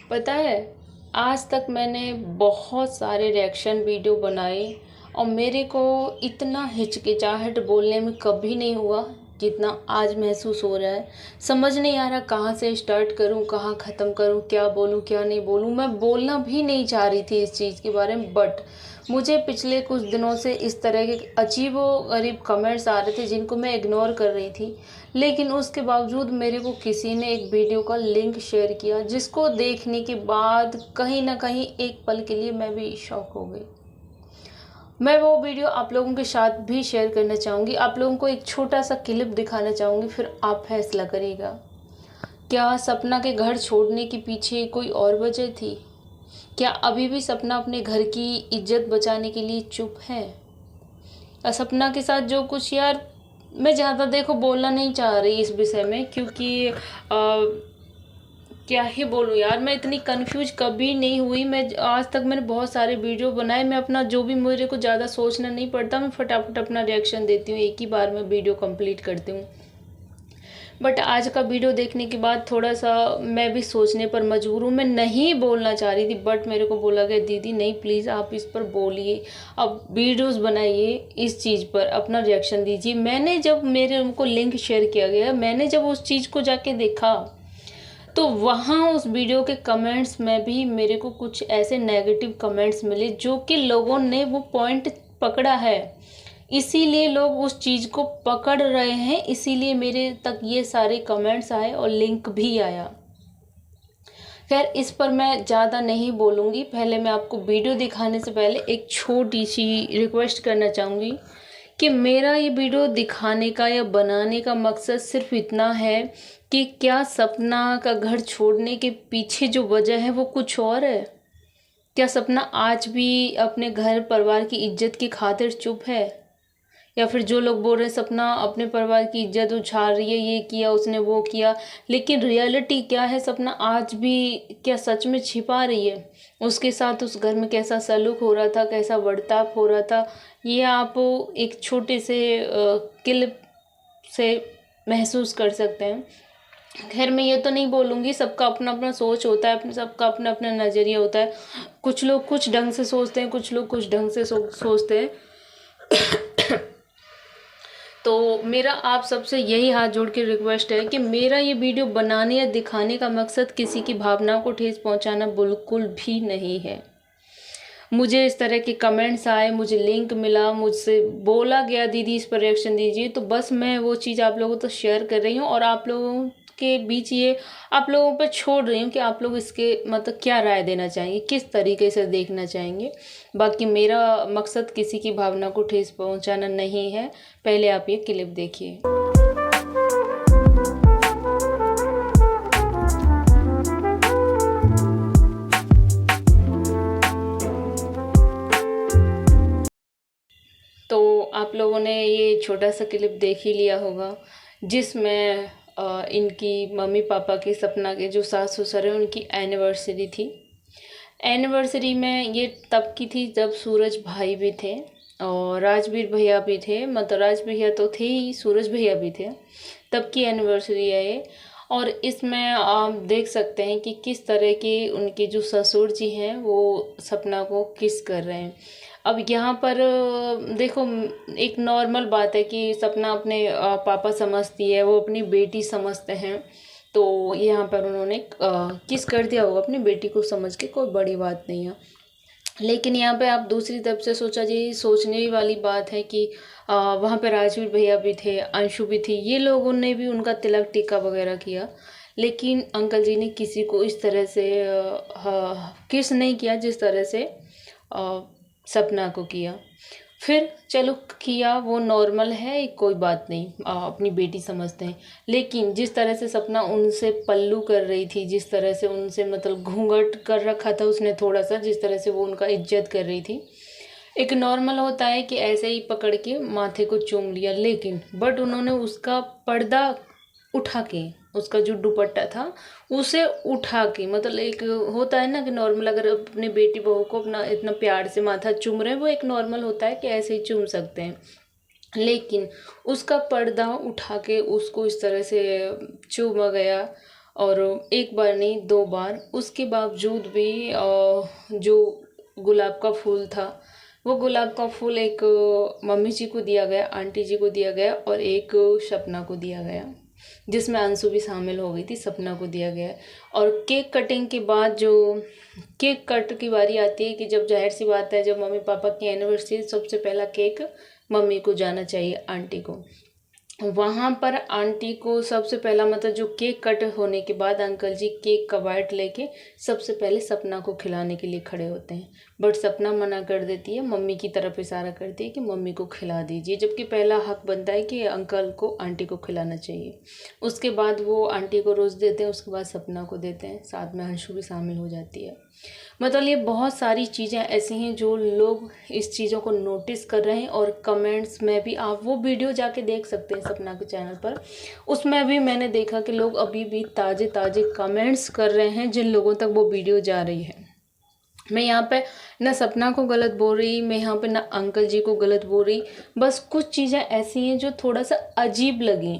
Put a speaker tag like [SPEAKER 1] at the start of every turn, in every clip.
[SPEAKER 1] पता है, आज तक मैंने बहुत सारे रिएक्शन वीडियो बनाए और मेरे को इतना हिचकिचाहट बोलने में कभी नहीं हुआ जितना आज महसूस हो रहा है। समझ नहीं आ रहा कहाँ से स्टार्ट करूँ, कहाँ ख़त्म करूँ, क्या बोलूँ क्या नहीं बोलूँ। मैं बोलना भी नहीं चाह रही थी इस चीज़ के बारे में, बट मुझे पिछले कुछ दिनों से इस तरह के अजीबो-गरीब कमेंट्स आ रहे थे जिनको मैं इग्नोर कर रही थी। लेकिन उसके बावजूद मेरे को किसी ने एक वीडियो का लिंक शेयर किया, जिसको देखने के बाद कहीं न कहीं एक पल के लिए मैं भी शॉक हो गई। मैं वो वीडियो आप लोगों के साथ भी शेयर करना चाहूँगी। आप लोगों को एक छोटा-सा क्लिप दिखाना चाहूँगी, फिर आप फैसला करिएगा। क्या सपना के घर छोड़ने के पीछे कोई और वजह थी? क्या अभी भी सपना अपने घर की इज्जत बचाने के लिए चुप है? सपना के साथ जो कुछ, यार मैं ज़्यादा देखो बोलना नहीं चाह रही इस विषय में, क्योंकि क्या ही बोलूँ यार, मैं इतनी कंफ्यूज कभी नहीं हुई। मैं आज तक मैंने बहुत सारे वीडियो बनाए, मैं अपना जो भी मेरे को ज़्यादा सोचना नहीं पड़ता, मैं फटाफट अपना रिएक्शन देती हूँ, एक ही बार में वीडियो कंप्लीट करती हूँ। बट आज का वीडियो देखने के बाद थोड़ा सा मैं भी सोचने पर मजबूर हूँ। मैं नहीं बोलना चाह रही थी, बट मेरे को बोला गया दीदी नहीं, प्लीज़ आप इस पर बोलिए, अब वीडियोस बनाइए, इस चीज़ पर अपना रिएक्शन दीजिए। मैंने जब मेरे उनको लिंक शेयर किया गया, मैंने जब उस चीज़ को जाके देखा, तो वहाँ उस वीडियो के कमेंट्स में भी मेरे को कुछ ऐसे नेगेटिव कमेंट्स मिले जो कि लोगों ने वो पॉइंट पकड़ा है, इसीलिए लोग उस चीज़ को पकड़ रहे हैं, इसीलिए मेरे तक ये सारे कमेंट्स आए और लिंक भी आया। खैर, इस पर मैं ज़्यादा नहीं बोलूँगी। पहले मैं आपको वीडियो दिखाने से पहले एक छोटी सी रिक्वेस्ट करना चाहूँगी कि मेरा ये वीडियो दिखाने का या बनाने का मकसद सिर्फ इतना है कि क्या सपना का घर छोड़ने के पीछे जो वजह है वो कुछ और है? क्या सपना आज भी अपने घर परिवार की इज्जत की खातिर चुप है? या फिर जो लोग बोल रहे हैं सपना अपने परिवार की इज्जत उछाल रही है, ये किया उसने वो किया, लेकिन रियलिटी क्या है? सपना आज भी क्या सच में छिपा रही है? उसके साथ उस घर में कैसा सलूक हो रहा था, कैसा बर्ताव हो रहा था, ये आप एक छोटे से क्लिप से महसूस कर सकते हैं। खैर, मैं ये तो नहीं बोलूँगी, सबका अपना अपना सोच होता है, सबका अपना अपना नज़रिया होता है। कुछ लोग कुछ ढंग से सोचते हैं, कुछ लोग कुछ ढंग से सोचते हैं। तो मेरा आप सबसे यही हाथ जोड़ के रिक्वेस्ट है कि मेरा ये वीडियो बनाने या दिखाने का मकसद किसी की भावनाओं को ठेस पहुंचाना बिल्कुल भी नहीं है। मुझे इस तरह के कमेंट्स आए, मुझे लिंक मिला, मुझसे बोला गया दीदी इस पर रिएक्शन दीजिए, तो बस मैं वो चीज़ आप लोगों तो शेयर कर रही हूँ और आप लोगों के बीच ये आप लोगों पर छोड़ रही हूँ कि आप लोग इसके मतलब क्या राय देना चाहेंगे, किस तरीके से देखना चाहेंगे। बाकी मेरा मकसद किसी की भावना को ठेस पहुँचाना नहीं है। पहले आप ये क्लिप देखिए। तो आप लोगों ने ये छोटा सा क्लिप देख ही लिया होगा, जिसमें इनकी मम्मी पापा के सपना के जो सास ससुर हैं उनकी एनिवर्सरी थी। एनिवर्सरी में ये तब की थी जब सूरज भाई भी थे और राजवीर भैया भी थे, मतलब राज भैया तो थे ही, सूरज भैया भी थे। तब की एनिवर्सरी है ये। और इसमें आप देख सकते हैं कि किस तरह के उनके जो ससुर जी हैं वो सपना को किस कर रहे हैं। अब यहाँ पर देखो, एक नॉर्मल बात है कि सपना अपने पापा समझती है, वो अपनी बेटी समझते हैं, तो यहाँ पर उन्होंने किस कर दिया होगा अपनी बेटी को समझ के, कोई बड़ी बात नहीं है। लेकिन यहाँ पे आप दूसरी तरफ से सोचा जी, सोचने वाली बात है कि वहाँ पे राजवीर भैया भी थे, अंशु भी थी, ये लोगों ने भी उनका तिलक टीका वगैरह किया, लेकिन अंकल जी ने किसी को इस तरह से किस नहीं किया जिस तरह से सपना को किया। फिर चलो किया, वो नॉर्मल है, कोई बात नहीं, अपनी बेटी समझते हैं। लेकिन जिस तरह से सपना उनसे पल्लू कर रही थी, जिस तरह से उनसे मतलब घूंघट कर रखा था उसने थोड़ा सा, जिस तरह से वो उनका इज्जत कर रही थी, एक नॉर्मल होता है कि ऐसे ही पकड़ के माथे को चूम लिया, लेकिन बट उन्होंने उसका पर्दा उठा के, उसका जो दुपट्टा था उसे उठा के, मतलब एक होता है ना कि नॉर्मल अगर अपनी बेटी बहू को अपना इतना प्यार से माथा चूम रहे हैं, वो एक नॉर्मल होता है कि ऐसे ही चूम सकते हैं, लेकिन उसका पर्दा उठा के उसको इस तरह से चूमा गया और एक बार नहीं 2 बार। उसके बावजूद भी जो गुलाब का फूल था, वो गुलाब का फूल एक मम्मी जी को दिया गया, आंटी जी को दिया गया और एक सपना को दिया गया, जिसमें अंशु भी शामिल हो गई थी, सपना को दिया गया। और केक कटिंग के बाद जो केक कट की बारी आती है कि जब जाहिर सी बात है जब मम्मी पापा की एनिवर्सरी, सबसे पहला केक मम्मी को जाना चाहिए, आंटी को। वहाँ पर आंटी को सबसे पहला मतलब जो केक कट होने के बाद अंकल जी केक का बाइट लेके सबसे पहले सपना को खिलाने के लिए खड़े होते हैं, बट सपना मना कर देती है, मम्मी की तरफ इशारा करती है कि मम्मी को खिला दीजिए, जबकि पहला हक बनता है कि अंकल को आंटी को खिलाना चाहिए। उसके बाद वो आंटी को रोज़ देते हैं, उसके बाद सपना को देते हैं, साथ में अंशु भी शामिल हो जाती है। मतलब ये बहुत सारी चीज़ें ऐसी हैं जो लोग इस चीज़ों को नोटिस कर रहे हैं। और कमेंट्स में भी आप वो वीडियो जाके देख सकते हैं सपना के चैनल पर, उसमें भी मैंने देखा कि लोग अभी भी ताज़े ताज़े कमेंट्स कर रहे हैं जिन लोगों तक वो वीडियो जा रही है। मैं यहाँ पे ना सपना को गलत बोल रही, मैं यहाँ पे ना अंकल जी को गलत बोल रही, बस कुछ चीज़ें ऐसी हैं जो थोड़ा सा अजीब लगी।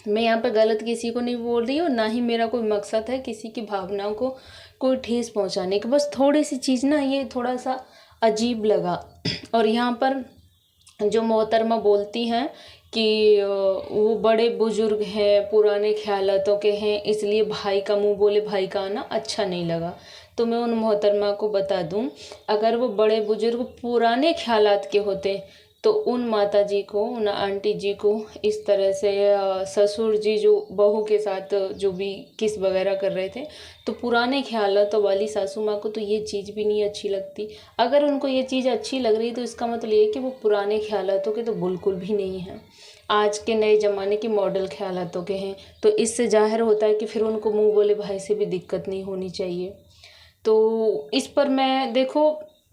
[SPEAKER 1] मैं यहाँ पे गलत किसी को नहीं बोल रही और ना ही मेरा कोई मकसद है किसी की भावनाओं को कोई ठेस पहुँचाने की, बस थोड़ी सी चीज़ ना ये थोड़ा सा अजीब लगा। और यहाँ पर जो मोहतरमा बोलती हैं कि वो बड़े बुजुर्ग हैं, पुराने ख्यालातों के हैं, इसलिए भाई का मुंह बोले भाई का आना अच्छा नहीं लगा। तो मैं उन मोहतरमा को बता दूं, अगर वो बड़े बुजुर्ग पुराने ख्यालात के होते तो उन माता जी को, उन आंटी जी को इस तरह से ससुर जी जो बहू के साथ जो भी किस वगैरह कर रहे थे, तो पुराने ख्यालातों वाली सासू माँ को तो ये चीज़ भी नहीं अच्छी लगती। अगर उनको ये चीज़ अच्छी लग रही तो इसका मतलब ये है कि वो पुराने ख्यालातों के तो बिल्कुल भी नहीं हैं, आज के नए ज़माने के मॉडल ख्यालातों के हैं। तो इससे जाहिर होता है कि फिर उनको मुँह बोले भाई से भी दिक्कत नहीं होनी चाहिए। तो इस पर मैं देखो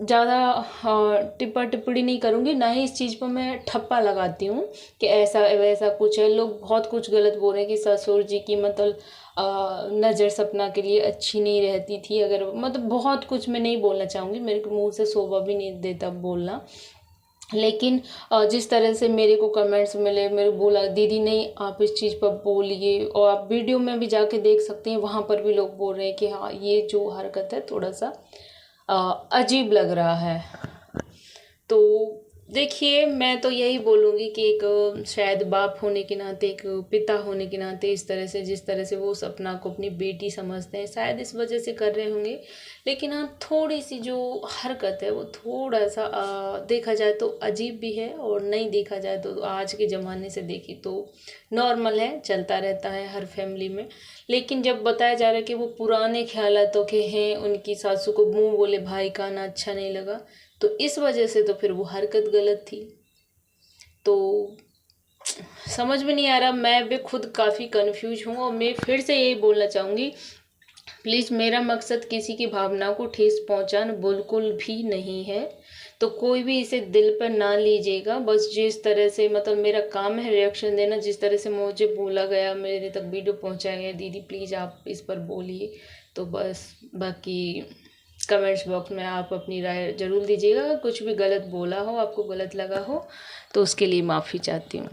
[SPEAKER 1] ज़्यादा टिप्पा टिप्पणी नहीं करूँगी, ना ही इस चीज़ पर मैं ठप्पा लगाती हूँ कि ऐसा वैसा कुछ है। लोग बहुत कुछ गलत बोल रहे हैं कि ससुर जी की मतलब नज़र सपना के लिए अच्छी नहीं रहती थी, अगर मतलब बहुत कुछ मैं नहीं बोलना चाहूँगी, मेरे मुंह से शोभा भी नहीं देता बोलना। लेकिन जिस तरह से मेरे को कमेंट्स मिले, मेरे बोला दीदी नहीं आप इस चीज़ पर बोलिए, और आप वीडियो में भी जाके देख सकते हैं, वहाँ पर भी लोग बोल रहे हैं कि हाँ ये जो हरकत है थोड़ा सा अजीब लग रहा है। तो देखिए मैं तो यही बोलूँगी कि एक शायद बाप होने के नाते, एक पिता होने के नाते इस तरह से जिस तरह से वो सपना को अपनी बेटी समझते हैं शायद इस वजह से कर रहे होंगे। लेकिन हाँ थोड़ी सी जो हरकत है वो थोड़ा सा देखा जाए तो अजीब भी है, और नहीं देखा जाए तो आज के ज़माने से देखी तो नॉर्मल है, चलता रहता है हर फैमिली में। लेकिन जब बताया जा रहा है कि वो पुराने ख्यालातों के हैं, उनकी सासू को मुँह बोले भाई का आना अच्छा नहीं लगा, तो इस वजह से तो फिर वो हरकत गलत थी। तो समझ में नहीं आ रहा, मैं भी खुद काफ़ी कंफ्यूज हूँ। और मैं फिर से यही बोलना चाहूँगी, प्लीज़ मेरा मकसद किसी की भावना को ठेस पहुँचाना बिल्कुल भी नहीं है, तो कोई भी इसे दिल पर ना लीजिएगा। बस जिस तरह से मतलब मेरा काम है रिएक्शन देना, जिस तरह से मुझे बोला गया, मेरे तक वीडियो पहुँचाया गया, दीदी प्लीज़ आप इस पर बोलिए, तो बस बाकी कमेंट्स बॉक्स में आप अपनी राय ज़रूर दीजिएगा। कुछ भी गलत बोला हो, आपको गलत लगा हो, तो उसके लिए माफ़ी चाहती हूँ।